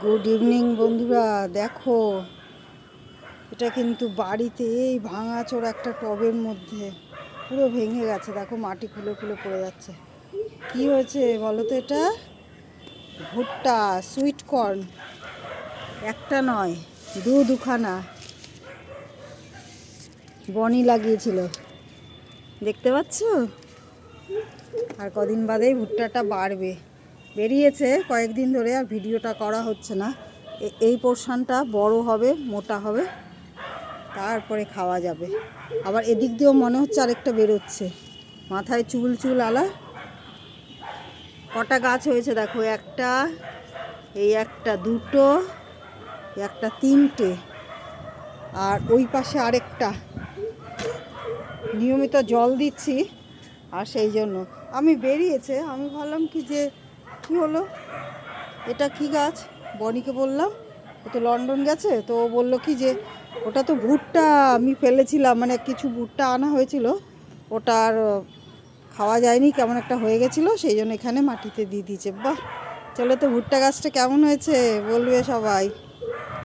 Good evening বন্ধুরা। দেখো, এটা কিন্তু বাড়িতে এই ভাঙাচোরা একটা টবের মধ্যে পুরো ভেঙে গেছে। দেখো, মাটি খুলে খুলে পড়ে যাচ্ছে। কি হয়েছে বলো তো? এটা ভুট্টা, সুইট কর্ন। একটা নয়, দুখানা বনি লাগিয়েছিল, দেখতে পাচ্ছ? আর কদিন বাদেই ভুট্টাটা বাড়বে। বেরিয়েছে কয়েকদিন ধরে, আর ভিডিওটা করা হচ্ছে না। এই পোর্শনটা বড় হবে, মোটা হবে, তারপরে খাওয়া যাবে। আবার এদিক দিয়েও মনে হচ্ছে আরেকটা বেরোচ্ছে। মাথায় চুল চুল আলা। কটা গাছ হয়েছে দেখো, একটা, এই একটা, দুটো, একটা, তিনটে, আর ওই পাশে আরেকটা। নিয়মিত জল দিচ্ছি, আর সেই জন্য আমি বেরিয়েছে। আমি ভাবলাম কি যে কী হলো, এটা কি গাছ? বনিকে বললাম, ও তো লন্ডন গেছে, তো ও বললো কি যে ওটা তো ভুট্টা আমি ফেলেছিলাম, মানে কিছু ভুট্টা আনা হয়েছিল, ওটা আর খাওয়া যায়নি, কেমন একটা হয়ে গেছিলো, সেই জন্য এখানে মাটিতে দিয়ে দিয়েছে। বাহ, চলো তো ভুট্টা গাছটা কেমন হয়েছে বলবে সবাই।